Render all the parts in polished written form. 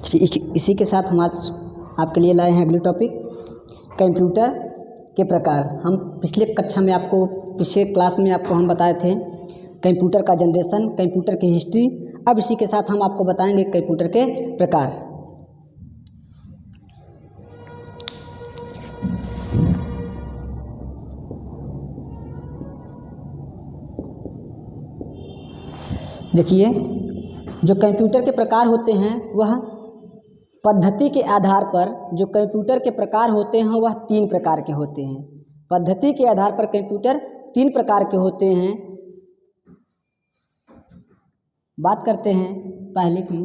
इसी के साथ हम आज आपके लिए लाए हैं अगले टॉपिक कंप्यूटर के प्रकार। हम पिछले क्लास में आपको हम बताए थे कंप्यूटर का जनरेशन, कंप्यूटर की हिस्ट्री। अब इसी के साथ हम आपको बताएंगे कंप्यूटर के प्रकार। देखिए, जो कंप्यूटर के प्रकार होते हैं वह पद्धति के आधार पर जो कंप्यूटर के प्रकार होते हैं वह 3 प्रकार के होते हैं। पद्धति के आधार पर कंप्यूटर 3 प्रकार के होते हैं। बात करते हैं पहले की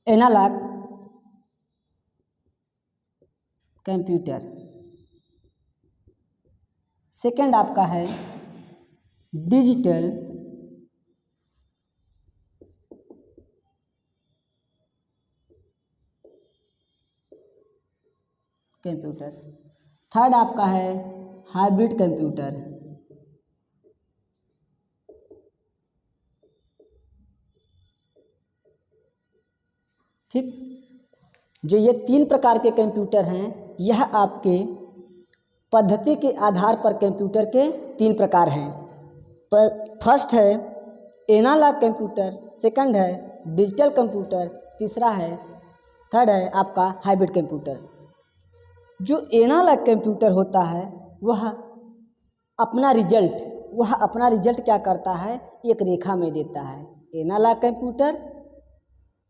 एनालॉग कंप्यूटर, सेकंड आपका है डिजिटल कंप्यूटर, थर्ड आपका है हाइब्रिड कंप्यूटर। ठीक, जो ये 3 प्रकार के कंप्यूटर हैं, यह आपके पद्धति के आधार पर कंप्यूटर के 3 प्रकार हैं। फर्स्ट है एनालॉग कंप्यूटर, सेकंड है डिजिटल कंप्यूटर, थर्ड है आपका हाइब्रिड कंप्यूटर। जो एनालॉग कंप्यूटर होता है वह अपना रिजल्ट क्या करता है, एक रेखा में देता है। एनालॉग कंप्यूटर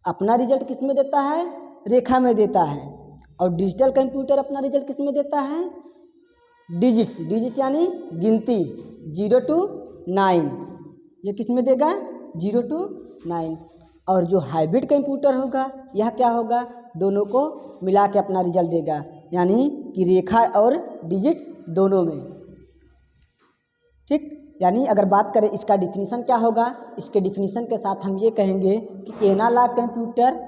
अपना रिजल्ट किस में देता है, रेखा में देता है। और डिजिटल कंप्यूटर अपना रिजल्ट किस में देता है, डिजिट यानी गिनती 0 to 9, ये किस में देगा 0 to 9। और जो हाइब्रिड कंप्यूटर होगा यह क्या होगा, दोनों को मिला के अपना रिजल्ट देगा, यानी कि रेखा और डिजिट दोनों में। ठीक, यानी अगर बात करें इसका डिफिनीशन क्या होगा, इसके डिफिनीशन के साथ हम ये कहेंगे कि एनालॉग कंप्यूटर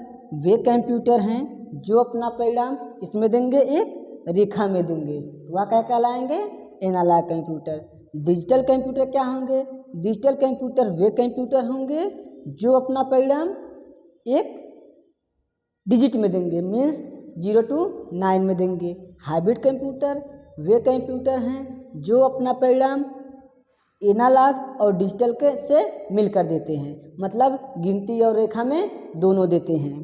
वे कंप्यूटर हैं जो अपना परिणाम इसमें देंगे, एक रेखा में देंगे, तो वह क्या कहलाएंगे, एनालॉग कंप्यूटर। डिजिटल कंप्यूटर क्या होंगे, डिजिटल कंप्यूटर वे कंप्यूटर होंगे जो अपना परिणाम एक डिजिट में देंगे, मीन्स 0 to 9 में देंगे। हाइब्रिड कंप्यूटर वे कंप्यूटर हैं जो अपना परिणाम एनालॉग और डिजिटल के से मिलकर देते हैं, मतलब गिनती और रेखा में दोनों देते हैं।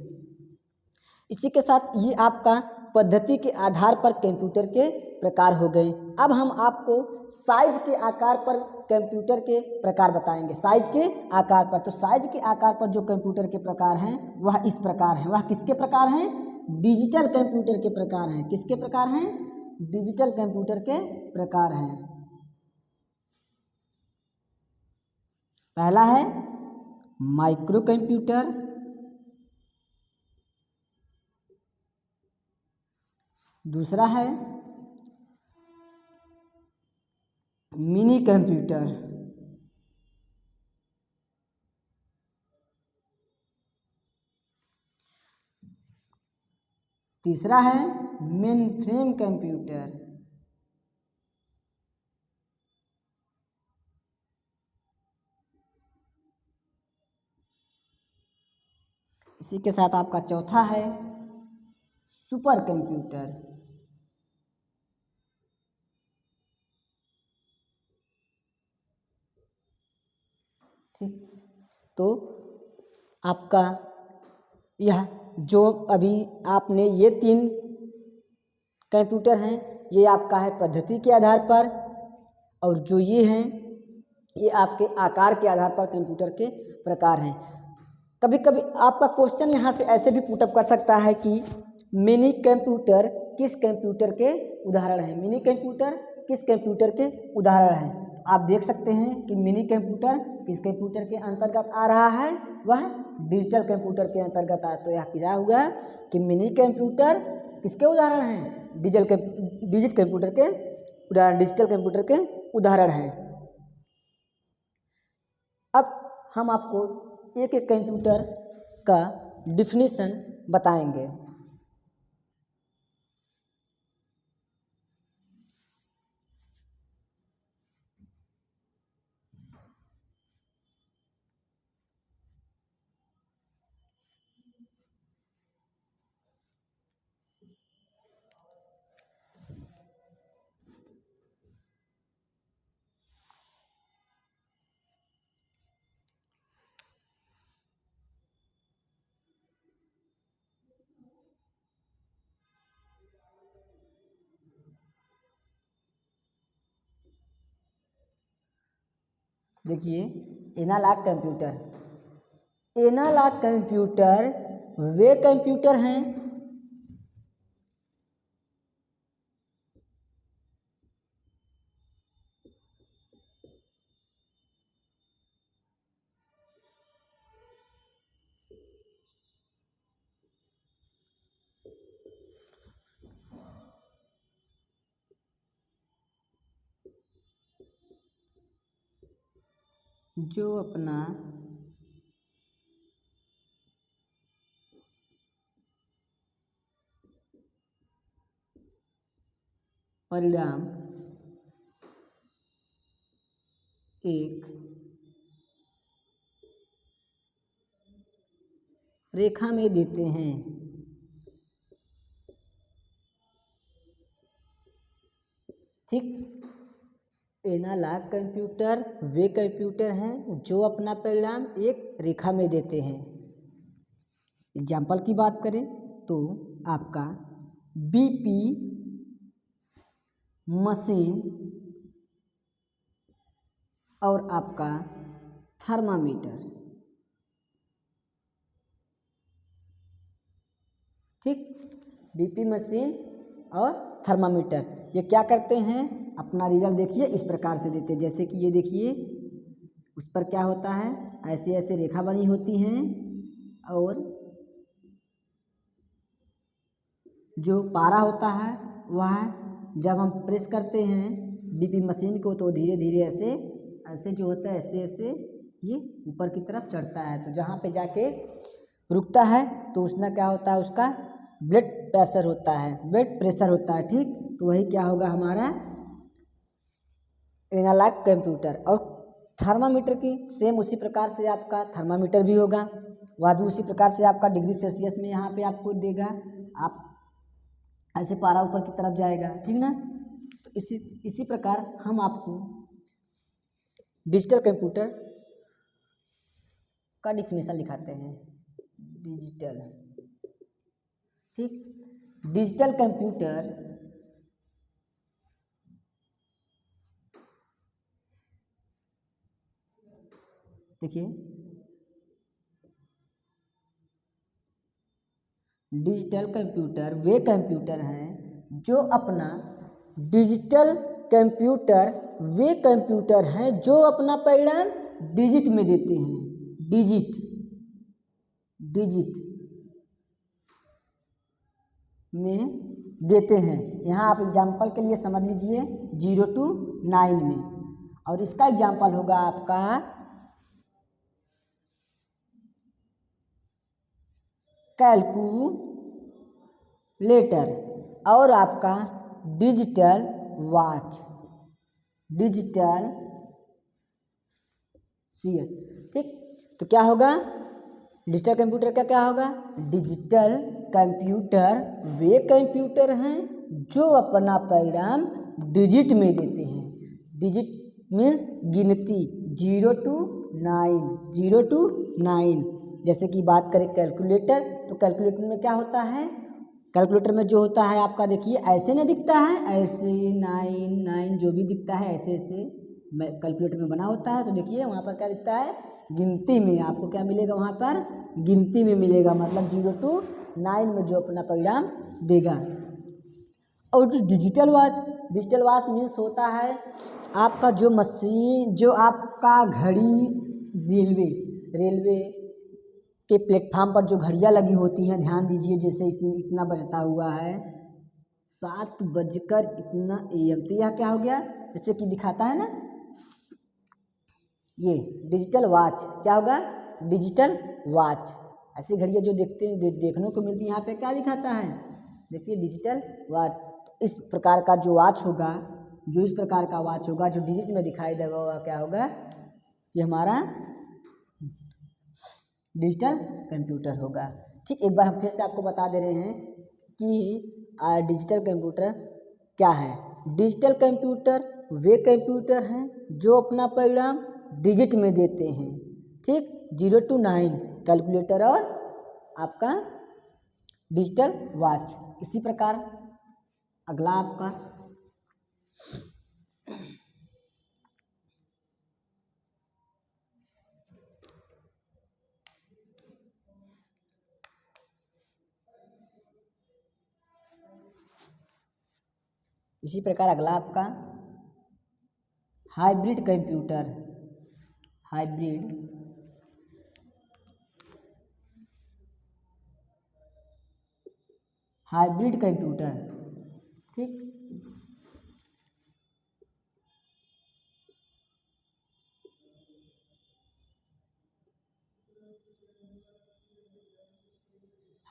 इसी के साथ ये आपका पद्धति के आधार पर कंप्यूटर के प्रकार हो गए। अब हम आपको साइज के आकार पर कंप्यूटर के प्रकार बताएंगे। साइज के आकार पर, तो साइज के आकार पर जो कंप्यूटर के प्रकार हैं वह इस प्रकार हैं। वह किसके प्रकार हैं, डिजिटल कंप्यूटर के प्रकार हैं। किसके प्रकार हैं, डिजिटल कंप्यूटर के प्रकार हैं। पहला है माइक्रो कंप्यूटर, दूसरा है मिनी कंप्यूटर, तीसरा है मेनफ्रेम कंप्यूटर, इसी के साथ आपका चौथा है सुपर कंप्यूटर। ठीक, तो आपका यह जो अभी आपने ये 3 कंप्यूटर हैं, ये आपका है पद्धति के आधार पर, और जो ये हैं ये आपके आकार के आधार पर कंप्यूटर के प्रकार हैं। कभी कभी आपका क्वेश्चन यहाँ से ऐसे भी पुटअप कर सकता है कि मिनी कंप्यूटर किस कंप्यूटर के उदाहरण हैं, मिनी कंप्यूटर किस कंप्यूटर के उदाहरण हैं। आप देख सकते हैं कि मिनी कंप्यूटर किस कंप्यूटर के अंतर्गत आ रहा है, वह डिजिटल कंप्यूटर के अंतर्गत आ। तो यह क्या हुआ कि मिनी कंप्यूटर किसके उदाहरण हैं, डिजिटल कंप्यूटर के उदाहरण, डिजिटल कंप्यूटर के उदाहरण हैं। अब हम आपको एक एक कंप्यूटर का डिफिनीशन बताएंगे। देखिए एनालॉग कंप्यूटर, एनालॉग कंप्यूटर वे कंप्यूटर हैं जो अपना परिणाम एक रेखा में देते हैं। ठीक, एनालॉग कंप्यूटर वे कंप्यूटर हैं जो अपना परिणाम एक रेखा में देते हैं। एग्जाम्पल की बात करें तो आपका बीपी मशीन और आपका थर्मामीटर। ठीक, बीपी मशीन और थर्मामीटर ये क्या करते हैं, अपना रिजल्ट देखिए इस प्रकार से देते हैं। जैसे कि ये देखिए उस पर क्या होता है, ऐसे ऐसे रेखा बनी होती हैं और जो पारा होता है वह जब हम प्रेस करते हैं बीपी मशीन को तो धीरे धीरे ऐसे ऐसे जो होता है ऐसे ऐसे ये ऊपर की तरफ चढ़ता है। तो जहाँ पे जाके रुकता है तो उसमें क्या होता है, उसका ब्लड प्रेशर होता है, ब्लड प्रेशर होता है। ठीक, तो वही क्या होगा हमारा एनालॉग कंप्यूटर। और थर्मामीटर की सेम उसी प्रकार से आपका थर्मामीटर भी होगा, वह भी उसी प्रकार से आपका डिग्री सेल्सियस में यहाँ पे आपको देगा, आप ऐसे पारा ऊपर की तरफ जाएगा। ठीक ना, तो इसी प्रकार हम आपको डिजिटल कंप्यूटर का डिफिनेशन लिखाते हैं। डिजिटल, ठीक, डिजिटल कंप्यूटर देखिए डिजिटल कंप्यूटर वे कंप्यूटर हैं जो अपना डिजिटल कंप्यूटर वे कंप्यूटर हैं जो अपना परिणाम डिजिट में देते हैं। डिजिट डिजिट में देते हैं। यहाँ आप एग्जाम्पल के लिए समझ लीजिए 0 to 9 में, और इसका एग्जाम्पल होगा आपका कैलकुलेटर और आपका डिजिटल वॉच, डिजिटल सीएल। ठीक, तो क्या होगा डिजिटल कंप्यूटर का, क्या होगा डिजिटल कंप्यूटर वे कंप्यूटर हैं जो अपना परिणाम डिजिट में देते हैं। डिजिट मीन्स गिनती 0 to 9, 0 to 9। जैसे कि बात करें कैलकुलेटर, तो कैलकुलेटर में क्या होता है, कैलकुलेटर में जो होता है आपका देखिए ऐसे नहीं दिखता है, ऐसे 9 9 जो भी दिखता है ऐसे ऐसे कैलकुलेटर में बना होता है। तो देखिए वहाँ पर क्या दिखता है, गिनती में आपको क्या मिलेगा, वहाँ पर गिनती में मिलेगा, मतलब 0 to 9 में जो अपना परिणाम देगा। और जो डिजिटल वॉच मीन्स होता है आपका जो मशीन, जो आपका घड़ी रेलवे के प्लेटफार्म पर जो घड़ियाँ लगी होती हैं, ध्यान दीजिए जैसे इसमें इतना बजता हुआ है 7 बजकर इतना AM, तो यह क्या हो गया जैसे कि दिखाता है ना, ये डिजिटल वॉच क्या होगा, डिजिटल वॉच। ऐसी घड़ियाँ जो देखने को मिलती है, यहाँ पे क्या दिखाता है, देखिए डिजिटल वॉच। इस प्रकार का जो वॉच होगा, जो इस प्रकार का वॉच होगा जो डिजिट में दिखाई देगा, वह क्या होगा कि हमारा डिजिटल कंप्यूटर होगा। ठीक, एक बार हम फिर से आपको बता दे रहे हैं कि डिजिटल कंप्यूटर क्या है। डिजिटल कंप्यूटर वे कंप्यूटर हैं जो अपना परिणाम डिजिट में देते हैं। ठीक, 0 to 9 कैलकुलेटर और आपका डिजिटल वॉच। इसी प्रकार अगला आपका इसी प्रकार अगला आपका हाइब्रिड कंप्यूटर, हाइब्रिड कंप्यूटर। ठीक,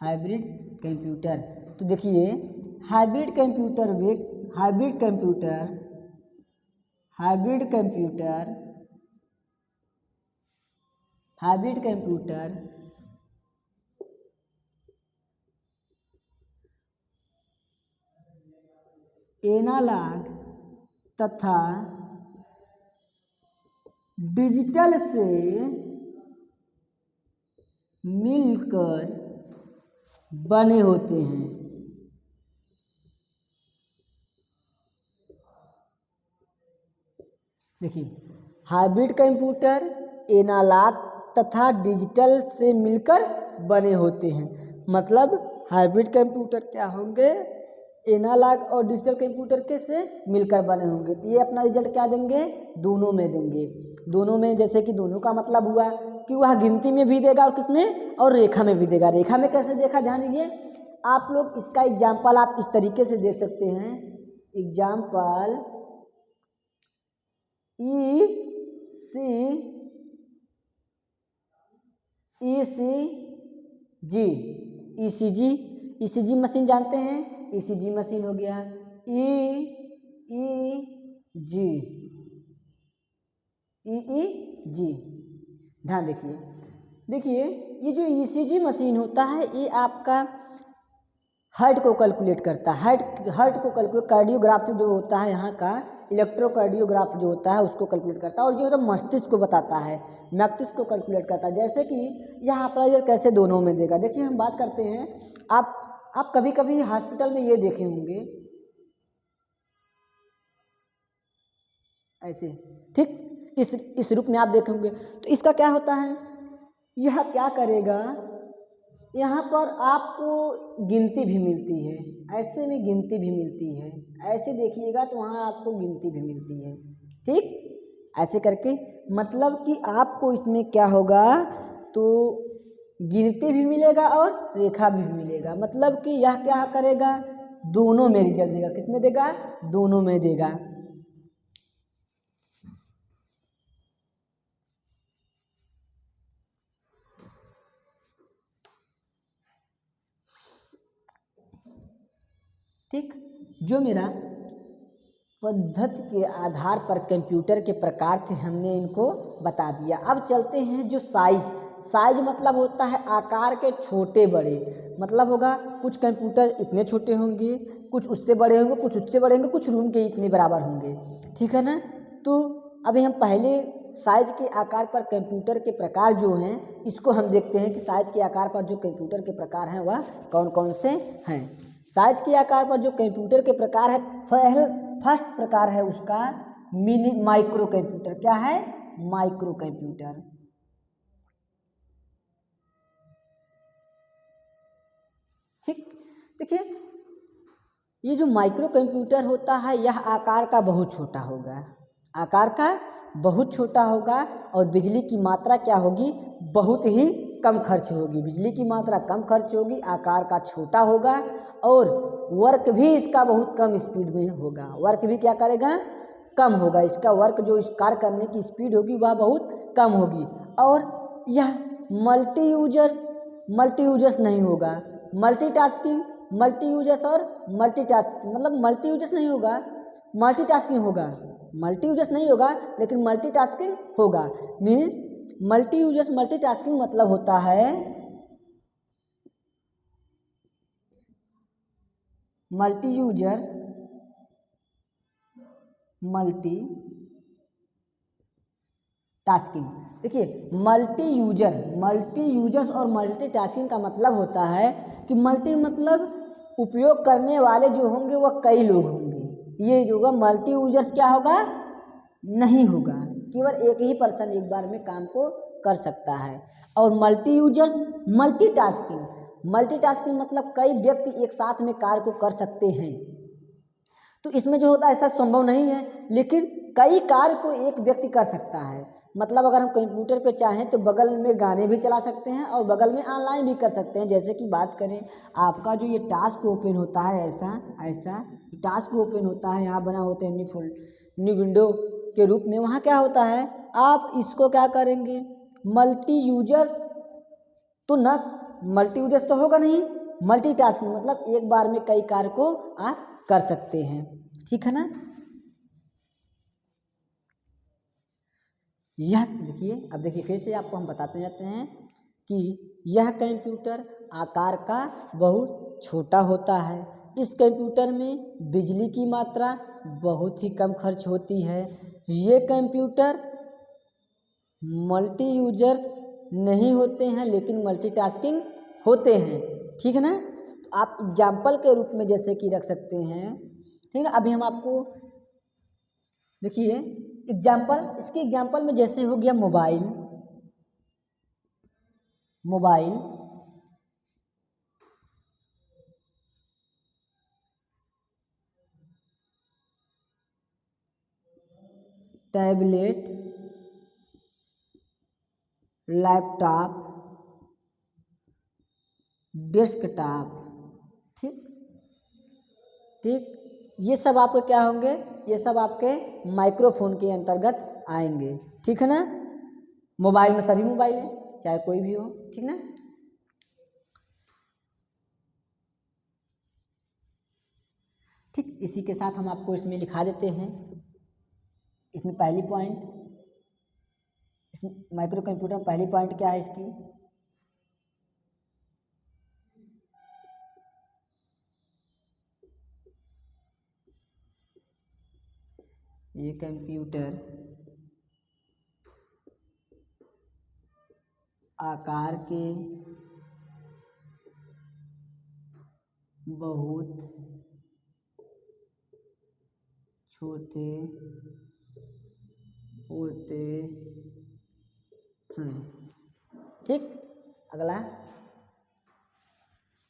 हाइब्रिड कंप्यूटर। तो देखिए हाइब्रिड कंप्यूटर वे hybrid computer hybrid computer hybrid computer analogue तथा डिजिटल से मिलकर बने होते हैं। देखिए हाइब्रिड कंप्यूटर एनालॉग तथा डिजिटल से मिलकर बने होते हैं। मतलब हाइब्रिड कंप्यूटर क्या होंगे, एनालॉग और डिजिटल कंप्यूटर के से मिलकर बने होंगे। तो ये अपना रिजल्ट क्या देंगे, दोनों में देंगे। दोनों में जैसे कि दोनों का मतलब हुआ कि वह गिनती में भी देगा और किसमें, और रेखा में भी देगा। रेखा में कैसे देखा, ध्यान दीजिए आप लोग, इसका एग्जाम्पल आप इस तरीके से देख सकते हैं। एग्जाम्पल ईसीजी मशीन जानते हैं, ईसीजी मशीन हो गया। ईईजी ध्यान देखिए ये जो ईसीजी मशीन होता है ये आपका हार्ट को कैलकुलेट करता है। हार्ट को कैलकुलेट, कार्डियोग्राफी जो होता है यहाँ का, इलेक्ट्रोकार्डियोग्राफ जो होता है उसको कैलकुलेट करता है। और जो तो मस्तिष्क को बताता है, मस्तिष्क को कैलकुलेट करता है। जैसे कि यहाँ पर ये कैसे दोनों में देगा, देखिए हम बात करते हैं, आप कभी कभी हॉस्पिटल में ये देखे होंगे ऐसे, ठीक, इस रूप में आप देखेंगे। तो इसका क्या होता है, यह क्या करेगा, यहाँ पर आपको गिनती भी मिलती है, ऐसे में गिनती भी मिलती है, ऐसे देखिएगा तो वहाँ आपको गिनती भी मिलती है। ठीक, ऐसे करके मतलब कि आपको इसमें क्या होगा, तो गिनती भी मिलेगा और रेखा भी मिलेगा। मतलब कि यह क्या करेगा, दोनों में रिजल्ट देगा। किसमें देगा, दोनों में देगा। ठीक, जो मेरा पद्धति के आधार पर कंप्यूटर के प्रकार थे हमने इनको बता दिया। अब चलते हैं जो साइज मतलब होता है आकार के छोटे बड़े। मतलब होगा कुछ कंप्यूटर इतने छोटे होंगे, कुछ उससे बड़े होंगे, कुछ उससे बड़े होंगे, कुछ रूम के इतने बराबर होंगे। ठीक है ना। तो अभी हम पहले साइज के आकार पर कंप्यूटर के प्रकार जो हैं इसको हम देखते हैं कि साइज के आकार पर जो कंप्यूटर के प्रकार हैं वह कौन कौन से हैं। साइज के आकार पर जो कंप्यूटर के प्रकार है, फर्स्ट प्रकार है उसका माइक्रो कंप्यूटर। क्या है, माइक्रो कंप्यूटर। ठीक, देखिए ये जो माइक्रो कंप्यूटर होता है यह आकार का बहुत छोटा होगा, आकार का बहुत छोटा होगा और बिजली की मात्रा क्या होगी, बहुत ही कम खर्च होगी। बिजली की मात्रा कम खर्च होगी, आकार का छोटा होगा और वर्क भी इसका बहुत कम स्पीड में होगा। वर्क भी क्या करेगा, कम होगा। इसका वर्क जो इस कार्य करने की स्पीड होगी वह बहुत कम होगी। और यह मल्टी यूजर्स नहीं होगा। मल्टीटास्किंग, मल्टी यूजर्स और मल्टीटास्किंग, मतलब मल्टी यूजर्स नहीं होगा, मल्टीटास्किंग होगा। मल्टी यूजर्स नहीं होगा लेकिन मल्टीटास्किंग होगा। मीन्स मल्टी यूजर्स मल्टीटास्किंग मतलब होता है मल्टी यूजर्स मल्टी टास्किंग। देखिए मल्टी यूजर्स और मल्टीटास्किंग का मतलब होता है कि मल्टी मतलब उपयोग करने वाले जो होंगे वह कई लोग होंगे। ये जो होगा मल्टी यूजर्स क्या होगा, नहीं होगा, केवल एक ही पर्सन एक बार में काम को कर सकता है। और मल्टी यूजर्स मल्टीटास्किंग मतलब कई व्यक्ति एक साथ में कार्य को कर सकते हैं। तो इसमें जो होता है ऐसा संभव नहीं है, लेकिन कई कार्य को एक व्यक्ति कर सकता है। मतलब अगर हम कंप्यूटर पे चाहें तो बगल में गाने भी चला सकते हैं और बगल में ऑनलाइन भी कर सकते हैं। जैसे कि बात करें, आपका जो ये टास्क ओपन होता है ऐसा ऐसा टास्क ओपन होता है, यहाँ बना होता है न्यू विंडो के रूप में। वहाँ क्या होता है, आप इसको क्या करेंगे, मल्टी यूजर्स तो होगा नहीं, मल्टीटास्किंग मतलब एक बार में कई कार्य को आप कर सकते हैं, ठीक है ना। यह देखिए, अब देखिए फिर से आपको हम बताते जाते हैं कि यह कंप्यूटर आकार का बहुत छोटा होता है। इस कंप्यूटर में बिजली की मात्रा बहुत ही कम खर्च होती है। ये कंप्यूटर मल्टी यूजर्स नहीं होते हैं, लेकिन मल्टीटास्किंग होते हैं, ठीक है ना। तो आप एग्जाम्पल के रूप में जैसे कि रख सकते हैं, ठीक है। अभी हम आपको देखिए एग्जाम्पल, इसके एग्जाम्पल में जैसे हो गया मोबाइल, टैबलेट, लैपटॉप, डेस्कटॉप, ठीक ठीक ये सब आपके क्या होंगे, ये सब आपके माइक्रोफोन के अंतर्गत आएंगे, ठीक है ना। मोबाइल में सभी मोबाइल है, चाहे कोई भी हो, ठीक ना। ठीक, इसी के साथ हम आपको इसमें लिखा देते हैं। इसमें पहली पॉइंट, इस माइक्रो कंप्यूटर में पहली पॉइंट क्या है इसकी, ये कंप्यूटर आकार के बहुत छोटे होते हैं, ठीक। अगला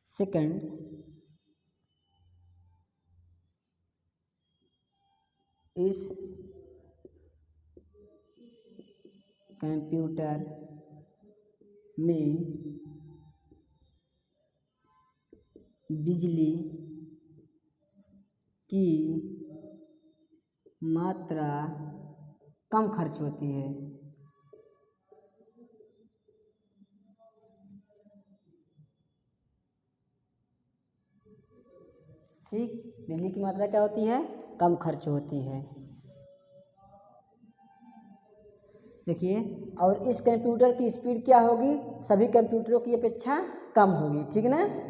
सेकंड, इस कंप्यूटर में बिजली की मात्रा कम खर्च होती है, ठीक। बिजली की मात्रा क्या होती है, कम खर्च होती है, देखिए। और इस कंप्यूटर की स्पीड क्या होगी, सभी कंप्यूटरों की अपेक्षा कम होगी, ठीक ना।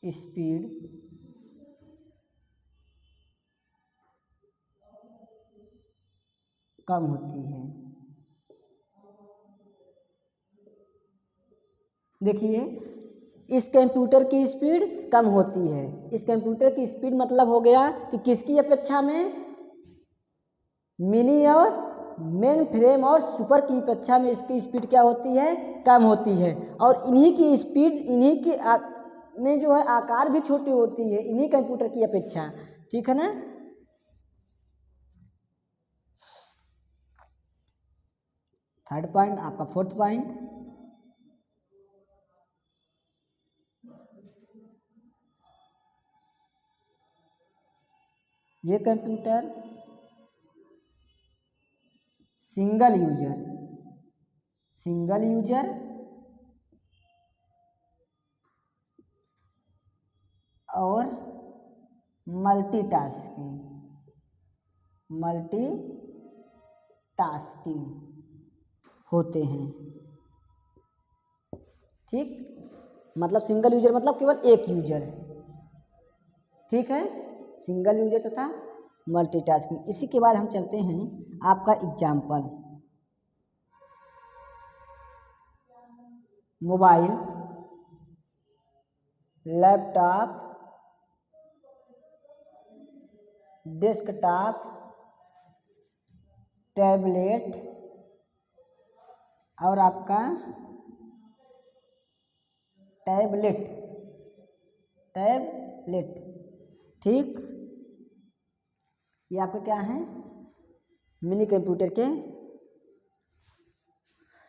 स्पीड कम होती है, देखिए इस कंप्यूटर की स्पीड कम होती है। इस कंप्यूटर की स्पीड मतलब हो गया कि किसकी अपेक्षा में, मिनी और मेन फ्रेम और सुपर की अपेक्षा में इसकी स्पीड क्या होती है, कम होती है। और इन्हीं की स्पीड, इन्हीं की में जो है आकार भी छोटी होती है इन्हीं कंप्यूटर की अपेक्षा, ठीक है ना। थर्ड पॉइंट आपका, फोर्थ पॉइंट, ये कंप्यूटर सिंगल यूजर और मल्टीटास्किंग होते हैं, ठीक। मतलब सिंगल यूजर मतलब केवल एक यूजर है, ठीक है। सिंगल यूजर तथा मल्टीटास्किंग। इसी के बाद हम चलते हैं आपका example, mobile, laptop, desktop, tablet और आपका टैबलेट, ठीक। ये आपका क्या है, मिनी कंप्यूटर के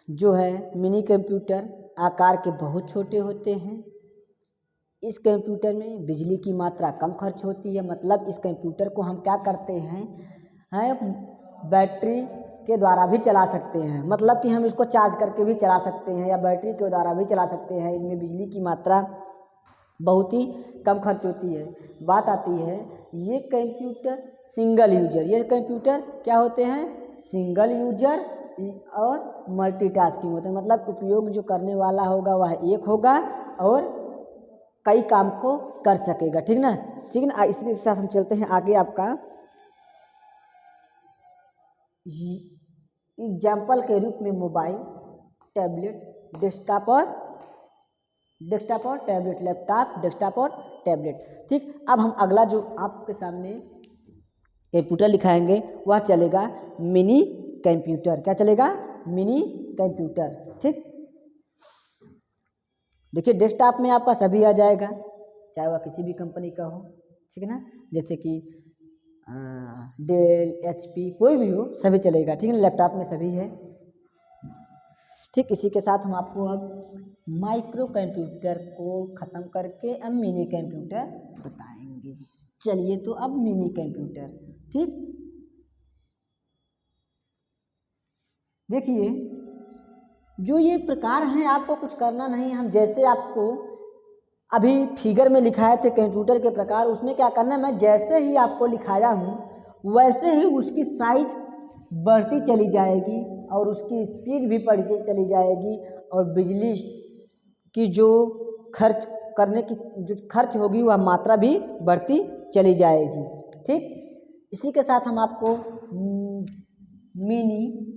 जो है मिनी कंप्यूटर आकार के बहुत छोटे होते हैं। इस कंप्यूटर में बिजली की मात्रा कम खर्च होती है, मतलब इस कंप्यूटर को हम क्या करते हैं बैटरी के द्वारा भी चला सकते हैं, मतलब कि हम इसको चार्ज करके भी चला सकते हैं या बैटरी के द्वारा भी चला सकते हैं। इनमें बिजली की मात्रा बहुत ही कम खर्च होती है। बात आती है ये कंप्यूटर सिंगल यूजर, ये कंप्यूटर क्या होते हैं, सिंगल यूजर और मल्टीटास्किंग होते हैं, मतलब उपयोग जो करने वाला होगा वह एक होगा और कई काम को कर सकेगा, ठीक ना। इसी साथ हम चलते हैं आगे। आपका एग्जाम्पल के रूप में मोबाइल, टैबलेट, डेस्कटॉप और टैबलेट, लैपटॉप, डेस्कटॉप और टैबलेट, ठीक। अब हम अगला जो आपके सामने कंप्यूटर लिखाएंगे वह चलेगा मिनी कंप्यूटर। क्या चलेगा, मिनी कंप्यूटर, ठीक। देखिए डेस्कटॉप में आपका सभी आ जाएगा, चाहे वह किसी भी कंपनी का हो, ठीक है ना, जैसे कि डेल, HP, कोई भी हो सभी चलेगा, ठीक है। लैपटॉप में सभी है, ठीक। इसी के साथ हम आपको अब माइक्रो कंप्यूटर को ख़त्म करके अब मिनी कंप्यूटर बताएंगे। चलिए तो अब मिनी कंप्यूटर, ठीक। देखिए जो ये प्रकार हैं आपको कुछ करना नहीं, हम जैसे आपको अभी फिगर में लिखाए थे कंप्यूटर के प्रकार, उसमें क्या करना है, मैं जैसे ही आपको लिखाया हूँ वैसे ही उसकी साइज बढ़ती चली जाएगी और उसकी स्पीड भी बढ़ती चली जाएगी और बिजली की जो खर्च करने की जो खर्च होगी वह मात्रा भी बढ़ती चली जाएगी, ठीक। इसी के साथ हम आपको मिनी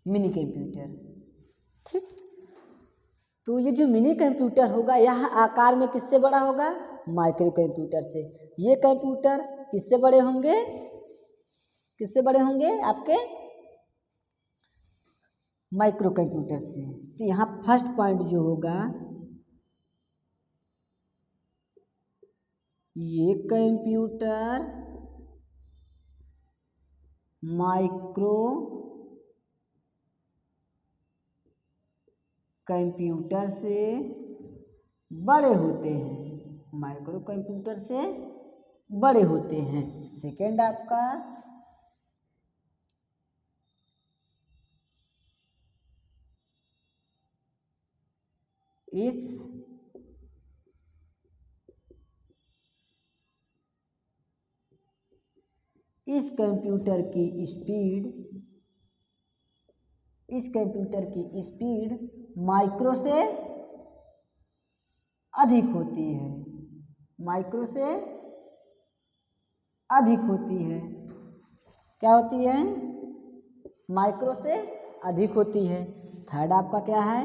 कंप्यूटर, ठीक। तो ये जो मिनी कंप्यूटर होगा यह आकार में किससे बड़ा होगा, माइक्रो कंप्यूटर से। ये कंप्यूटर किससे बड़े होंगे, आपके माइक्रो कंप्यूटर से। तो यहाँ फर्स्ट पॉइंट जो होगा, ये कंप्यूटर माइक्रो कंप्यूटर से बड़े होते हैं, माइक्रो कंप्यूटर से बड़े होते हैं। सेकेंड आपका इस कंप्यूटर की स्पीड माइक्रो से अधिक होती है, क्या होती है, माइक्रो से अधिक होती है। थर्ड आपका क्या है,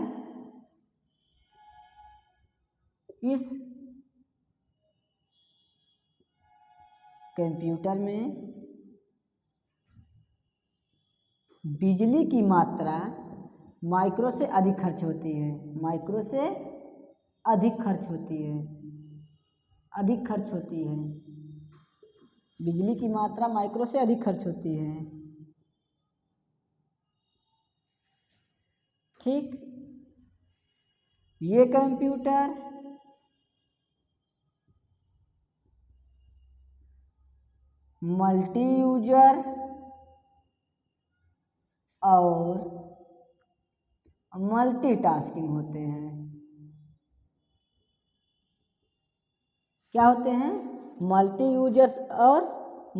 इस कंप्यूटर में बिजली की मात्रा माइक्रो से अधिक खर्च होती है, बिजली की मात्रा माइक्रो से अधिक खर्च होती है, ठीक। ये कंप्यूटर मल्टी यूजर और मल्टीटास्किंग होते हैं। क्या होते हैं, मल्टी यूजर्स और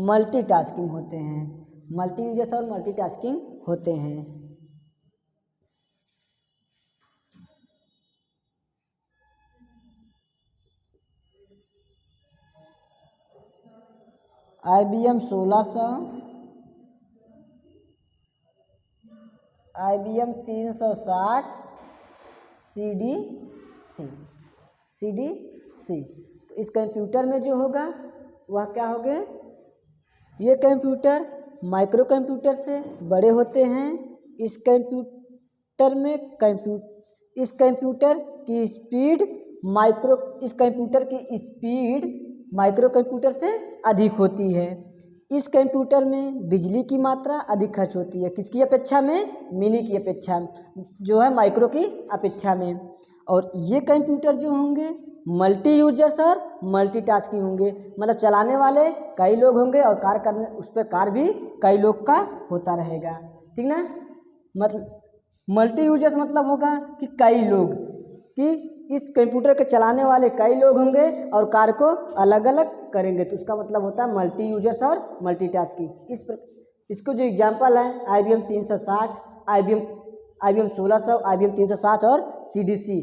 मल्टीटास्किंग होते हैं, IBM 1600, IBM 360, CDC। तो इस कंप्यूटर में जो होगा वह क्या हो गए, ये कंप्यूटर माइक्रो कंप्यूटर से बड़े होते हैं। इस कंप्यूटर की स्पीड माइक्रो कंप्यूटर से अधिक होती है। इस कंप्यूटर में बिजली की मात्रा अधिक खर्च होती है, किसकी अपेक्षा में, मिनी की अपेक्षा, जो है माइक्रो की अपेक्षा में। और ये कंप्यूटर जो होंगे मल्टी यूजर्स और मल्टीटास्किंग होंगे, मतलब चलाने वाले कई लोग होंगे और उस पर कार्य भी कई लोग का होता रहेगा, ठीक ना। मतलब मल्टी यूजर्स मतलब होगा कि कई लोग, कि इस कंप्यूटर के चलाने वाले कई लोग होंगे और कार्य को अलग अलग करेंगे, तो उसका मतलब होता है मल्टी यूजर्स और मल्टीटास्किंग। इसको जो एग्जांपल है IBM 360, IBM 1600, IBM 360 और CDC।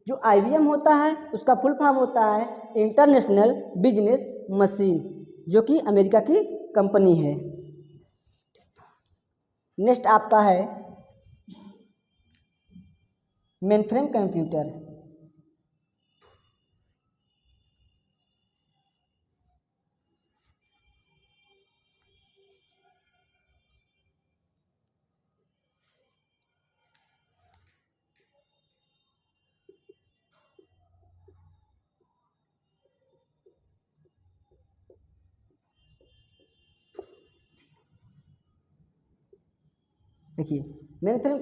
जो IBM होता है उसका फुल फॉर्म होता है इंटरनेशनल बिजनेस मशीन, जो कि अमेरिका की कंपनी है। नेक्स्ट आपका है मेनफ्रेम कंप्यूटर। देखिए मेनफ्रेम